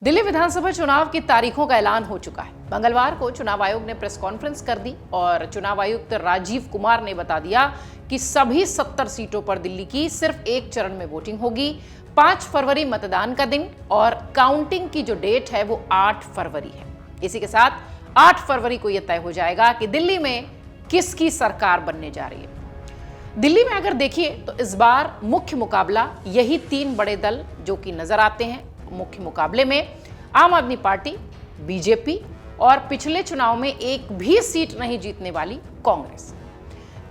दिल्ली विधानसभा चुनाव की तारीखों का ऐलान हो चुका है। मंगलवार को चुनाव आयोग ने प्रेस कॉन्फ्रेंस कर दी और चुनाव आयुक्त राजीव कुमार ने बता दिया कि सभी 70 सीटों पर दिल्ली की सिर्फ एक चरण में वोटिंग होगी। 5 फरवरी मतदान का दिन और काउंटिंग की जो डेट है वो 8 फरवरी है। इसी के साथ 8 फरवरी को यह तय हो जाएगा कि दिल्ली में किसकी सरकार बनने जा रही है। दिल्ली में अगर देखिए तो इस बार मुख्य मुकाबला यही 3 बड़े दल जो कि नजर आते हैं। मुख्य मुकाबले में आम आदमी पार्टी, बीजेपी और पिछले चुनाव में एक भी सीट नहीं जीतने वाली कांग्रेस।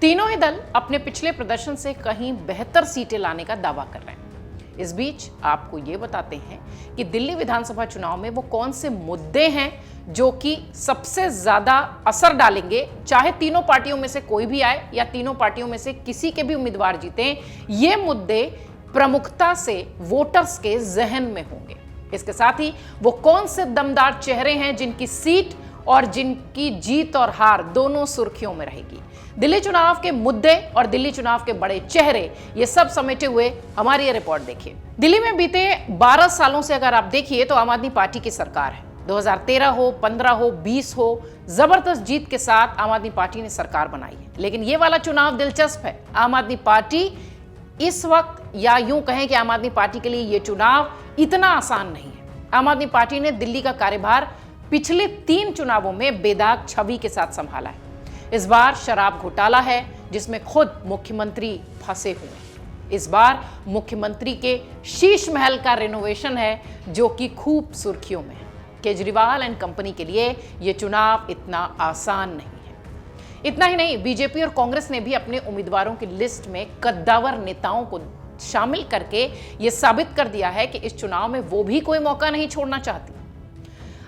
तीनों ही दल अपने पिछले प्रदर्शन से कहीं बेहतर सीटें लाने का दावा कर रहे हैं। इस बीच आपको ये बताते हैं कि दिल्ली विधानसभा चुनाव में वो कौन से मुद्दे हैं जो कि सबसे ज्यादा असर डालेंगे, चाहे तीनों पार्टियों में से कोई भी आए या तीनों पार्टियों में से किसी के भी उम्मीदवार जीते। ये मुद्दे प्रमुखता से वोटर्स के जहन में होंगे। इसके साथ ही वो कौन से दमदार चेहरे हैं जिनकी सीट और जिनकी जीत और हार दोनों सुर्खियों में रहेगी। दिल्ली चुनाव के मुद्दे और दिल्ली चुनाव के बड़े चेहरे, ये सब समेटे हुए हमारी ये रिपोर्ट देखिए। दिल्ली में बीते 12 सालों से अगर आप देखिए तो आम आदमी पार्टी की सरकार है। 2013 हो, 15 हो, 20 हो, जबरदस्त जीत के साथ आम आदमी पार्टी ने सरकार बनाई है। लेकिन ये वाला चुनाव दिलचस्प है। आम आदमी पार्टी इस वक्त, या यूं कहें कि आम आदमी पार्टी के लिए यह चुनाव इतना आसान नहीं है। आम आदमी पार्टी ने दिल्ली का कार्यभार पिछले 3 चुनावों में बेदाग छवि के साथ संभाला है। इस बार शराब घोटाला है जिसमें खुद मुख्यमंत्री फंसे हुए हैं। इस बार मुख्यमंत्री के शीश महल का रेनोवेशन है जो कि खूब सुर्खियों में है। केजरीवाल एंड कंपनी के लिए यह चुनाव इतना आसान नहीं है। इतना ही नहीं, बीजेपी और कांग्रेस ने भी अपने उम्मीदवारों की लिस्ट में कद्दावर नेताओं को शामिल करके यह साबित कर दिया है कि इस चुनाव में वो भी कोई मौका नहीं छोड़ना चाहती।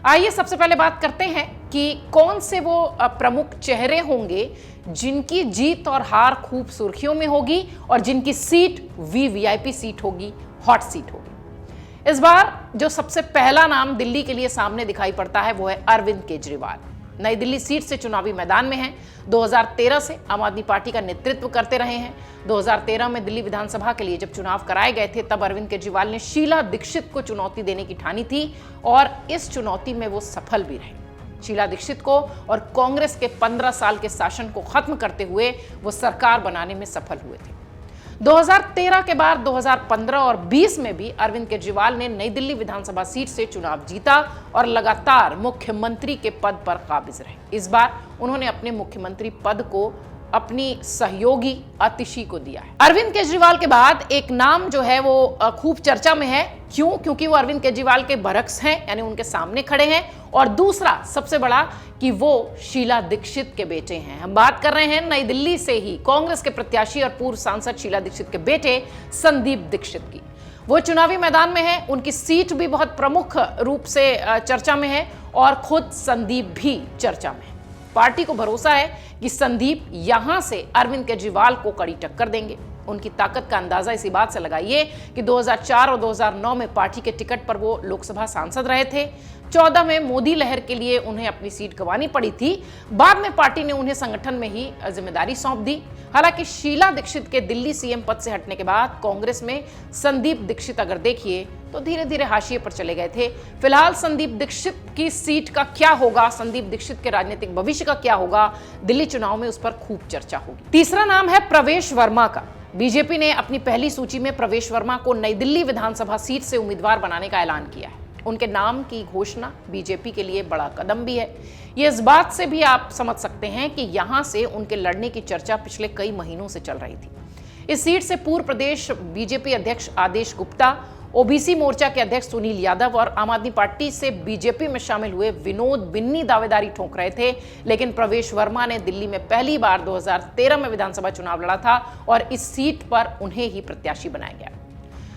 आइए सबसे पहले बात करते हैं कि कौन से वो प्रमुख चेहरे होंगे जिनकी जीत और हार खूब सुर्खियों में होगी और जिनकी सीट वीवीआईपी सीट होगी, हॉट सीट होगी। इस बार जो सबसे पहला नाम दिल्ली के लिए सामने दिखाई पड़ता है वो है अरविंद केजरीवाल। नई दिल्ली सीट से चुनावी मैदान में हैं। 2013 से आम आदमी पार्टी का नेतृत्व करते रहे हैं। 2013 में दिल्ली विधानसभा के लिए जब चुनाव कराए गए थे तब अरविंद केजरीवाल ने शीला दीक्षित को चुनौती देने की ठानी थी और इस चुनौती में वो सफल भी रहे। शीला दीक्षित को और कांग्रेस के 15 साल के शासन को खत्म करते हुए वो सरकार बनाने में सफल हुए थे। 2013 के बाद 2015 और 20 में भी अरविंद केजरीवाल ने नई दिल्ली विधानसभा सीट से चुनाव जीता और लगातार मुख्यमंत्री के पद पर काबिज रहे। इस बार उन्होंने अपने मुख्यमंत्री पद को अपनी सहयोगी आतिशी को दिया है। अरविंद केजरीवाल के बाद एक नाम जो है वो खूब चर्चा में है। क्यों? क्योंकि वो अरविंद केजरीवाल के बरक्स हैं, यानी उनके सामने खड़े हैं। और दूसरा सबसे बड़ा कि वो शीला दीक्षित के बेटे हैं। हम बात कर रहे हैं नई दिल्ली से ही कांग्रेस के प्रत्याशी और पूर्व सांसद शीला दीक्षित के बेटे संदीप दीक्षित की। वो चुनावी मैदान में है। उनकी सीट भी बहुत प्रमुख रूप से चर्चा में है और खुद संदीप भी चर्चा में है। पार्टी को भरोसा है कि संदीप यहां से अरविंद केजरीवाल को कड़ी टक्कर देंगे। उनकी ताकत का अंदाजा इसी बात से लगाइए कि 2004 और 2009 में पार्टी के टिकट पर वो लोकसभा सांसद रहे थे। 14 में मोदी लहर के लिए उन्हें अपनी सीट गंवानी पड़ी थी। बाद में पार्टी ने उन्हें संगठन में ही जिम्मेदारी सौंप दी। हालांकि शीला दीक्षित के दिल्ली सीएम पद से हटने के बाद कांग्रेस में संदीप दीक्षित अगर देखिए तो धीरे धीरे हाशिए पर चले गए थे। फिलहाल संदीप दीक्षित की सीट का क्या होगा, संदीप दीक्षित के राजनीतिक भविष्य का क्या होगा, दिल्ली चुनाव में उस पर खूब चर्चा होगी। तीसरा नाम है प्रवेश वर्मा का। बीजेपी ने अपनी पहली सूची में प्रवेश वर्मा को नई दिल्ली विधानसभा सीट से उम्मीदवार बनाने का ऐलान किया है। उनके नाम की घोषणा बीजेपी के लिए बड़ा कदम भी है। ये इस बात से भी आप समझ सकते हैं कि यहां से उनके लड़ने की चर्चा पिछले कई महीनों से चल रही थी। इस सीट से पूर्व प्रदेश बीजेपी अध्यक्ष आदेश गुप्ता, ओबीसी मोर्चा के अध्यक्ष सुनील यादव और आम आदमी पार्टी से बीजेपी में शामिल हुए विनोद बिन्नी दावेदारी ठोक रहे थे। लेकिन प्रवेश वर्मा ने दिल्ली में पहली बार 2013 में विधानसभा चुनाव लड़ा था और इस सीट पर उन्हें ही प्रत्याशी बनाया गया।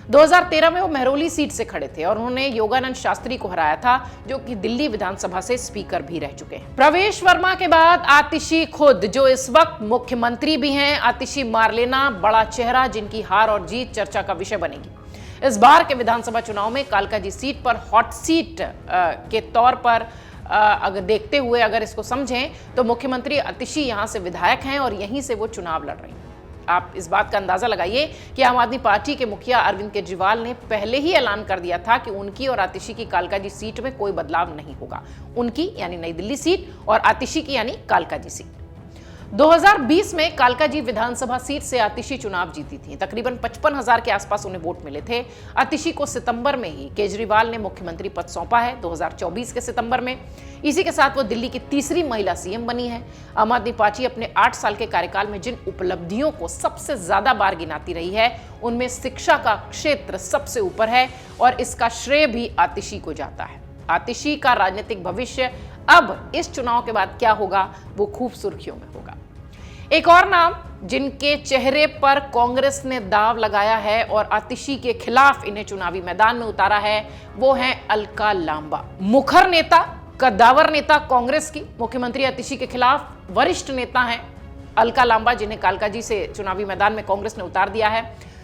2013 में वो महरौली सीट से खड़े थे और उन्होंने योगानंद शास्त्री को हराया था जो कि दिल्ली विधानसभा से स्पीकर भी रह चुके हैं। प्रवेश वर्मा के बाद आतिशी खुद, जो इस वक्त मुख्यमंत्री भी हैं, आतिशी मारलेना, बड़ा चेहरा जिनकी हार और जीत चर्चा का विषय बनेगी। इस बार के विधानसभा चुनाव में कालकाजी सीट पर हॉट सीट के तौर पर अगर देखते हुए अगर इसको समझें तो मुख्यमंत्री आतिशी यहां से विधायक हैं और यहीं से वो चुनाव लड़ रही हैं। आप इस बात का अंदाजा लगाइए कि आम आदमी पार्टी के मुखिया अरविंद केजरीवाल ने पहले ही ऐलान कर दिया था कि उनकी और आतिशी की कालकाजी सीट में कोई बदलाव नहीं होगा। उनकी यानी नई दिल्ली सीट और आतिशी की यानी कालकाजी सीट। 2020 में कालकाजी विधानसभा सीट से आतिशी चुनाव जीती थी। तकरीबन 55,000 के आसपास उन्हें वोट मिले थे। आतिशी को सितंबर में ही केजरीवाल ने मुख्यमंत्री पद सौंपा है, 2024 के सितंबर में। इसी के साथ वो दिल्ली की तीसरी महिला सीएम बनी है। आम आदमी पार्टी अपने 8 साल के कार्यकाल में जिन उपलब्धियों को सबसे ज्यादा बार गिनाती रही है, उनमें शिक्षा का क्षेत्र सबसे ऊपर है और इसका श्रेय भी आतिशी को जाता है। आतिशी का राजनीतिक भविष्य अब इस चुनाव के बाद क्या होगा, वो खूब सुर्खियों में होगा। एक और नाम जिनके चेहरे पर कांग्रेस ने दाव लगाया है और आतिशी के खिलाफ इन्हें चुनावी मैदान में उतारा है, वो है अलका लांबा। मुखर नेता, कद्दावर नेता कांग्रेस की, मुख्यमंत्री आतिशी के खिलाफ वरिष्ठ नेता हैं अलका लांबा, जिन्हें कालकाजी से चुनावी मैदान में कांग्रेस ने उतार दिया है।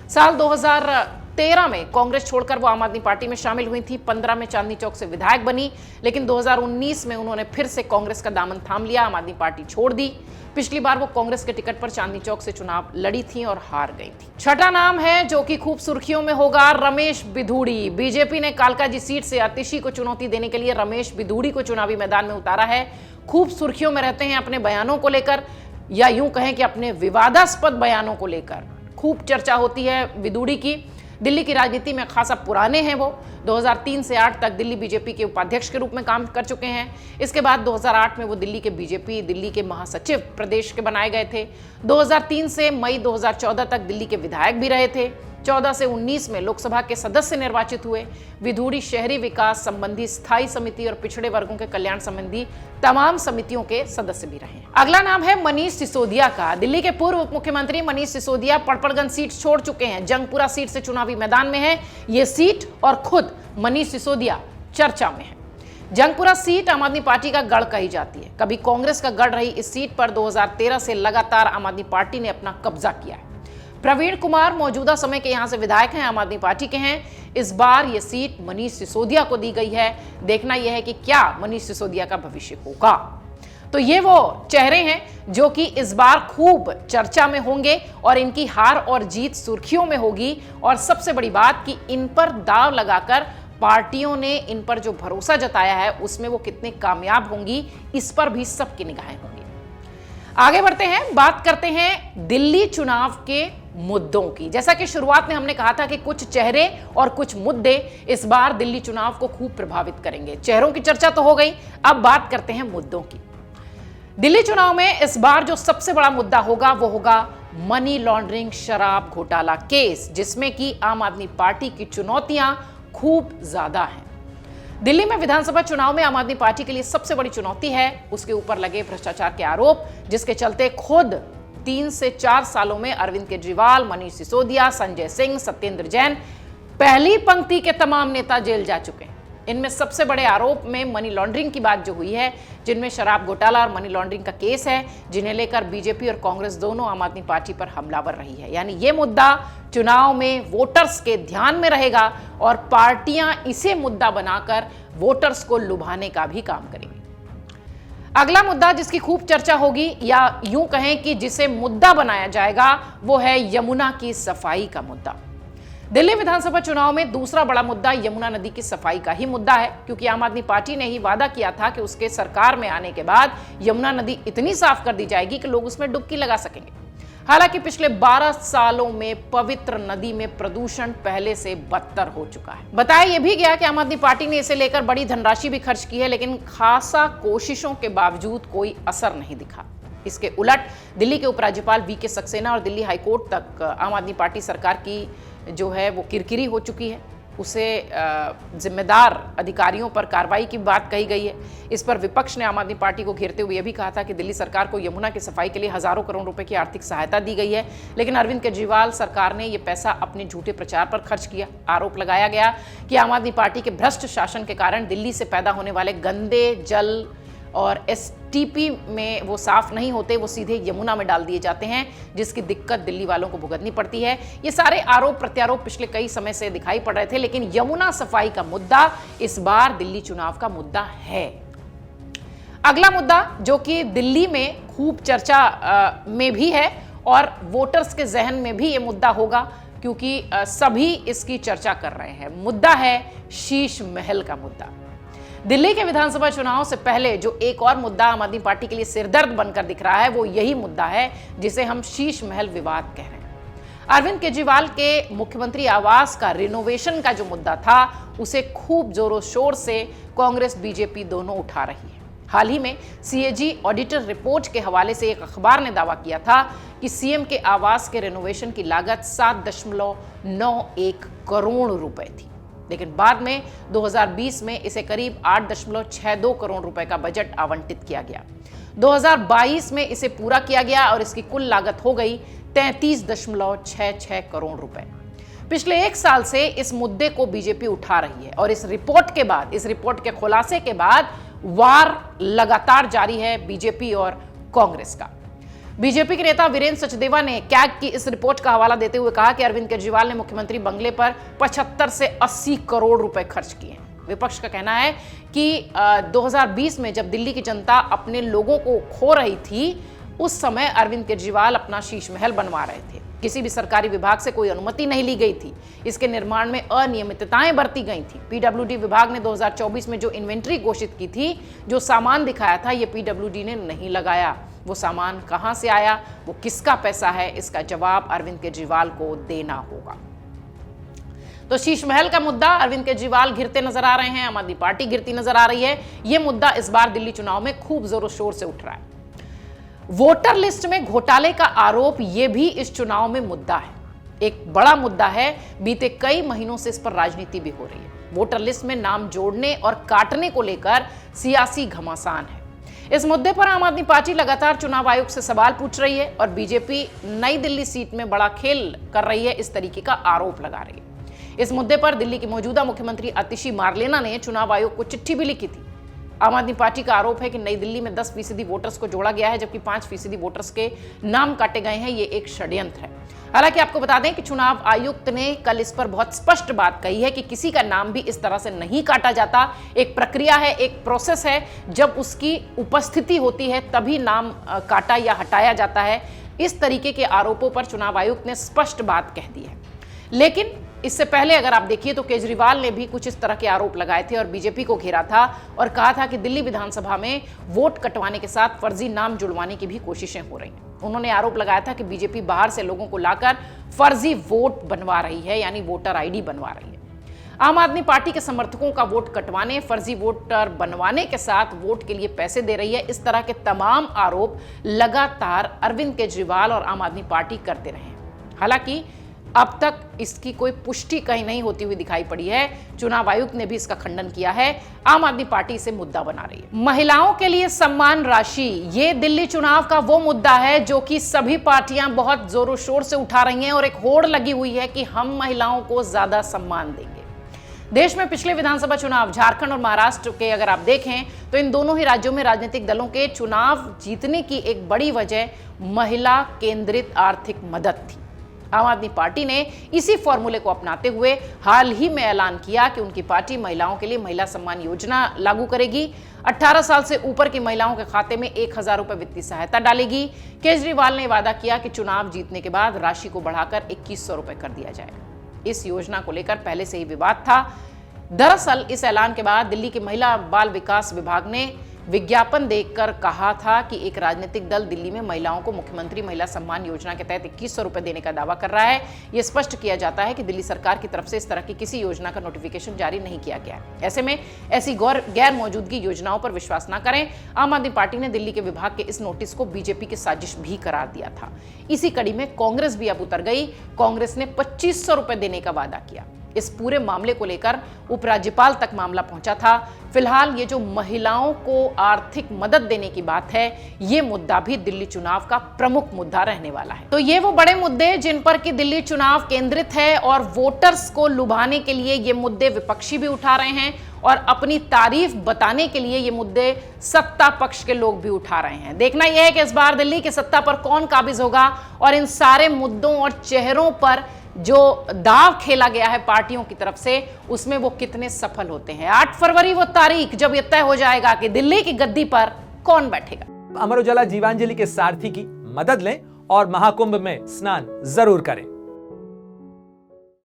साल 2013 में कांग्रेस छोड़कर वो आम आदमी पार्टी में शामिल हुई थी। 15 में चांदनी चौक से विधायक बनी, लेकिन 2019 में उन्होंने फिर से कांग्रेस का दामन थाम लिया, आम आदमी पार्टी छोड़ दी। पिछली बार वो कांग्रेस के टिकट पर चांदनी चौक से चुनाव लड़ी थी और हार गई थी। छठा नाम है जो कि खूब सुर्खियों में होगा, रमेश बिधूड़ी। बीजेपी ने कालकाजी सीट से आतिशी को चुनौती देने के लिए रमेश बिधूड़ी को चुनावी मैदान में उतारा है। खूब सुर्खियों में रहते हैं अपने बयानों को लेकर, या यूं कहें कि अपने विवादास्पद बयानों को लेकर खूब चर्चा होती है बिधूड़ी की। दिल्ली की राजनीति में खासा पुराने हैं वो। 2003 से 8 तक दिल्ली बीजेपी के उपाध्यक्ष के रूप में काम कर चुके हैं। इसके बाद 2008 में वो दिल्ली के महासचिव प्रदेश के बनाए गए थे। 2003 से मई 2014 तक दिल्ली के विधायक भी रहे थे। 14 से 19 में लोकसभा के सदस्य निर्वाचित हुए। विधूड़ी शहरी विकास संबंधी स्थायी समिति और पिछड़े वर्गों के कल्याण संबंधी तमाम समितियों के सदस्य भी रहे। अगला नाम है मनीष सिसोदिया का। दिल्ली के पूर्व उप मुख्यमंत्री मनीष सिसोदिया पड़पड़गंज सीट छोड़ चुके हैं, जंगपुरा सीट से चुनावी मैदान में है ये सीट और खुद मनीष सिसोदिया चर्चा में है। जंगपुरा सीट आम आदमी पार्टी का गढ़ कही जाती है। कभी कांग्रेस का गढ़ रही इस सीट पर 2013 से लगातार आम आदमी पार्टी ने अपना कब्जा किया है। प्रवीण कुमार मौजूदा समय के यहां से विधायक हैं, आम आदमी पार्टी के हैं। इस बार यह सीट मनीष सिसोदिया को दी गई है। देखना यह है कि क्या मनीष सिसोदिया का भविष्य होगा। तो ये वो चेहरे हैं जो कि इस बार खूब चर्चा में होंगे और इनकी हार और जीत सुर्खियों में होगी। और सबसे बड़ी बात कि इन पर दांव लगाकर पार्टियों ने इन पर जो भरोसा जताया है उसमें वो कितने कामयाब होंगी, इस पर भी सबकी निगाहें होंगी। आगे बढ़ते हैं, बात करते हैं दिल्ली चुनाव के मुद्दों की। जैसा कि शुरुआत में हमने कहा था कि कुछ चेहरे और कुछ मुद्दे इस बार दिल्ली चुनाव को खूब प्रभावित करेंगे। चेहरों की चर्चा तो हो गई, अब बात करते हैं मुद्दों की। दिल्ली चुनाव में इस बार जो सबसे बड़ा मुद्दा होगा वो होगा मनी लॉन्ड्रिंग शराब घोटाला केस, जिसमें कि आम आदमी पार्टी की चुनौतियां खूब ज्यादा हैं। दिल्ली में विधानसभा चुनाव में आम आदमी पार्टी के लिए सबसे बड़ी चुनौती है उसके ऊपर लगे भ्रष्टाचार के आरोप, जिसके चलते खुद 3 से 4 सालों में अरविंद केजरीवाल, मनीष सिसोदिया, संजय सिंह, सत्येंद्र जैन, पहली पंक्ति के तमाम नेता जेल जा चुके हैं। इनमें सबसे बड़े आरोप में मनी लॉन्ड्रिंग की बात जो हुई है, जिनमें शराब घोटाला और मनी लॉन्ड्रिंग का केस है, जिन्हें लेकर बीजेपी और कांग्रेस दोनों आम आदमी पार्टी पर हमलावर रही है। यानी ये मुद्दा चुनाव में वोटर्स के ध्यान में रहेगा और पार्टियां इसे मुद्दा बनाकर वोटर्स को लुभाने का भी काम करेंगी। अगला मुद्दा जिसकी खूब चर्चा होगी, या यूं कहें कि जिसे मुद्दा बनाया जाएगा, वो है यमुना की सफाई का मुद्दा। दिल्ली विधानसभा चुनाव में दूसरा बड़ा मुद्दा यमुना नदी की सफाई का ही मुद्दा है, क्योंकि आम आदमी पार्टी ने ही वादा किया था कि उसके सरकार में आने के बाद यमुना नदी इतनी साफ कर दी जाएगी कि लोग उसमें डुबकी लगा सकेंगे। हालांकि पिछले 12 सालों में पवित्र नदी में प्रदूषण पहले से बदतर हो चुका है। बताया यह भी गया कि आम आदमी पार्टी ने इसे लेकर बड़ी धनराशि भी खर्च की है, लेकिन खासा कोशिशों के बावजूद कोई असर नहीं दिखा। इसके उलट दिल्ली के उपराज्यपाल वी के सक्सेना और दिल्ली हाईकोर्ट तक आम आदमी पार्टी सरकार की जो है वो किरकिरी हो चुकी है। उसे जिम्मेदार अधिकारियों पर कार्रवाई की बात कही गई है। इस पर विपक्ष ने आम आदमी पार्टी को घेरते हुए यह भी कहा था कि दिल्ली सरकार को यमुना की सफाई के लिए हजारों करोड़ रुपए की आर्थिक सहायता दी गई है, लेकिन अरविंद केजरीवाल सरकार ने यह पैसा अपने झूठे प्रचार पर खर्च किया। आरोप लगाया गया कि आम आदमी पार्टी के भ्रष्ट शासन के कारण दिल्ली से पैदा होने वाले गंदे जल और एसटीपी में वो साफ नहीं होते, वो सीधे यमुना में डाल दिए जाते हैं, जिसकी दिक्कत दिल्ली वालों को भुगतनी पड़ती है। ये सारे आरोप प्रत्यारोप पिछले कई समय से दिखाई पड़ रहे थे, लेकिन यमुना सफाई का मुद्दा इस बार दिल्ली चुनाव का मुद्दा है। अगला मुद्दा जो कि दिल्ली में खूब चर्चा में भी है और वोटर्स के जहन में भी ये मुद्दा होगा, क्योंकि सभी इसकी चर्चा कर रहे हैं। मुद्दा है शीश महल का मुद्दा। दिल्ली के विधानसभा चुनाव से पहले जो एक और मुद्दा आम आदमी पार्टी के लिए सिरदर्द बनकर दिख रहा है, वो यही मुद्दा है जिसे हम शीश महल विवाद कह रहे हैं। अरविंद केजरीवाल के मुख्यमंत्री आवास का रिनोवेशन का जो मुद्दा था, उसे खूब जोरों शोर से कांग्रेस बीजेपी दोनों उठा रही है। हाल ही में सीएजी ऑडिटर रिपोर्ट के हवाले से एक अखबार ने दावा किया था कि सीएम के आवास के रिनोवेशन की लागत 7.91 करोड़ रुपए थी, लेकिन बाद में 2020 में इसे करीब 8.62 करोड़ रुपए का बजट आवंटित किया गया। 2022 में इसे पूरा किया गया और इसकी कुल लागत हो गई 33.66 करोड़ रुपए। पिछले एक साल से इस मुद्दे को बीजेपी उठा रही है और इस रिपोर्ट के खुलासे के बाद वार लगातार जारी है बीजेपी और कांग्रेस का। बीजेपी के नेता वीरेंद्र सचदेवा ने कैग की इस रिपोर्ट का हवाला देते हुए कहा कि अरविंद केजरीवाल ने मुख्यमंत्री बंगले पर 75 से 80 करोड़ रुपए खर्च किए हैं। विपक्ष का कहना है कि 2020 में जब दिल्ली की जनता अपने लोगों को खो रही थी, उस समय अरविंद केजरीवाल अपना शीश महल बनवा रहे थे। किसी भी सरकारी विभाग से कोई अनुमति नहीं ली गई थी। इसके निर्माण में अनियमितताएं बरती गई थी। पीडब्ल्यूडी विभाग ने 2024 में जो इन्वेंट्री घोषित की थी, जो सामान दिखाया था, ये पीडब्ल्यूडी ने नहीं लगाया। वो सामान कहां से आया, वो किसका पैसा है, इसका जवाब अरविंद केजरीवाल को देना होगा। तो शीश महल का मुद्दा, अरविंद केजरीवाल घिरते नजर आ रहे हैं, आम आदमी पार्टी घिरती नजर आ रही है। यह मुद्दा इस बार दिल्ली चुनाव में खूब जोरों शोर से उठ रहा है। वोटर लिस्ट में घोटाले का आरोप यह भी इस चुनाव में मुद्दा है, एक बड़ा मुद्दा है। बीते कई महीनों से इस पर राजनीति भी हो रही है। वोटर लिस्ट में नाम जोड़ने और काटने को लेकर सियासी घमासान है। इस मुद्दे पर आम आदमी पार्टी लगातार चुनाव आयोग से सवाल पूछ रही है और बीजेपी नई दिल्ली सीट में बड़ा खेल कर रही है, इस तरीके का आरोप लगा रही है। इस मुद्दे पर दिल्ली की मौजूदा मुख्यमंत्री आतिशी मार्लेना ने चुनाव आयोग को चिट्ठी भी लिखी थी। आम आदमी पार्टी का आरोप है कि नई दिल्ली में 10% वोटर्स को जोड़ा गया है, जबकि 5% वोटर्स के नाम काटे गए हैं। ये एक षड्यंत्र है। हालांकि आपको बता दें कि चुनाव आयुक्त ने कल इस पर बहुत स्पष्ट बात कही है कि किसी का नाम भी इस तरह से नहीं काटा जाता। एक प्रक्रिया है, एक प्रोसेस है, जब उसकी उपस्थिति होती है तभी नाम काटा या हटाया जाता है। इस तरीके के आरोपों पर चुनाव आयुक्त ने स्पष्ट बात कह दी है। लेकिन इससे पहले अगर आप देखिए तो केजरीवाल ने भी कुछ इस तरह के आरोप लगाए थे और बीजेपी को घेरा था और कहा था कि दिल्ली विधानसभा में वोट कटवाने के साथ फर्जी नाम जुड़वाने की भी कोशिशें हो रही हैं। उन्होंने आरोप लगाया था कि बीजेपी बाहर से लोगों को लाकर फर्जी वोट बनवा रही है, यानी वोटर आईडी बनवा रही है। आम आदमी पार्टी के समर्थकों का वोट कटवाने, फर्जी वोटर बनवाने के साथ वोट के लिए पैसे दे रही है। इस तरह के तमाम आरोप लगातार अरविंद केजरीवाल और आम आदमी पार्टी करते रहे। हालांकि अब तक इसकी कोई पुष्टि कहीं नहीं होती हुई दिखाई पड़ी है। चुनाव आयुक्त ने भी इसका खंडन किया है। आम आदमी पार्टी इसे मुद्दा बना रही है। महिलाओं के लिए सम्मान राशि, ये दिल्ली चुनाव का वो मुद्दा है जो कि सभी पार्टियां बहुत जोरों शोर से उठा रही हैं और एक होड़ लगी हुई है कि हम महिलाओं को ज्यादा सम्मान देंगे। देश में पिछले विधानसभा चुनाव झारखंड और महाराष्ट्र के अगर आप देखें तो इन दोनों ही राज्यों में राजनीतिक दलों के चुनाव जीतने की एक बड़ी वजह महिला केंद्रित आर्थिक मदद थी। आम आदमी पार्टी ने इसी फॉर्मूले को अपनाते हुए हाल ही में ऐलान किया कि उनकी पार्टी महिलाओं के लिए महिला सम्मान योजना लागू करेगी। 18 साल से ऊपर की महिलाओं के खाते में 1000 रुपए वित्तीय सहायता डालेगी। केजरीवाल ने वादा किया कि चुनाव जीतने के बाद राशि को बढ़ाकर 2100 रुपए कर दिया जाएगा। इस योजना को लेकर पहले से ही विवाद था। दरअसल इस ऐलान के बाद दिल्ली के महिला बाल विकास विभाग ने विज्ञापन देकर कहा था कि एक राजनीतिक दल दिल्ली में महिलाओं को मुख्यमंत्री महिला सम्मान योजना के तहत 2100 रुपए देने का दावा कर रहा है। यह स्पष्ट किया जाता है कि दिल्ली सरकार की तरफ से इस तरह की किसी योजना का नोटिफिकेशन जारी नहीं किया गया है। ऐसे में ऐसी गैर मौजूदगी योजनाओं पर विश्वास न करें। आम आदमी पार्टी ने दिल्ली के विभाग के इस नोटिस को बीजेपी की साजिश भी करार दिया था। इसी कड़ी में कांग्रेस भी अब उतर गई। कांग्रेस ने 2500 रुपए देने का वादा किया। इस पूरे मामले को लेकर उपराज्यपाल तक मामला पहुंचा था। फिलहाल ये जो महिलाओं को आर्थिक मदद देने की बात है, ये मुद्दा भी दिल्ली चुनाव का प्रमुख मुद्दा रहने वाला है। तो ये वो बड़े मुद्दे जिन पर कि दिल्ली चुनाव केंद्रित है और वोटर्स को लुभाने के लिए ये मुद्दे विपक्षी भी उठा रहे हैं और अपनी तारीफ बताने के लिए ये मुद्दे सत्ता पक्ष के लोग भी उठा रहे हैं। देखना यह है कि इस बार दिल्ली की सत्ता पर कौन काबिज होगा और इन सारे मुद्दों और चेहरों पर जो दाव खेला गया है पार्टियों की तरफ से, उसमें वो कितने सफल होते हैं। 8 फरवरी वो तारीख जब यह तय हो जाएगा कि दिल्ली की गद्दी पर कौन बैठेगा। अमर उजाला जीवांजलि के सारथी की मदद लें और महाकुंभ में स्नान जरूर करें।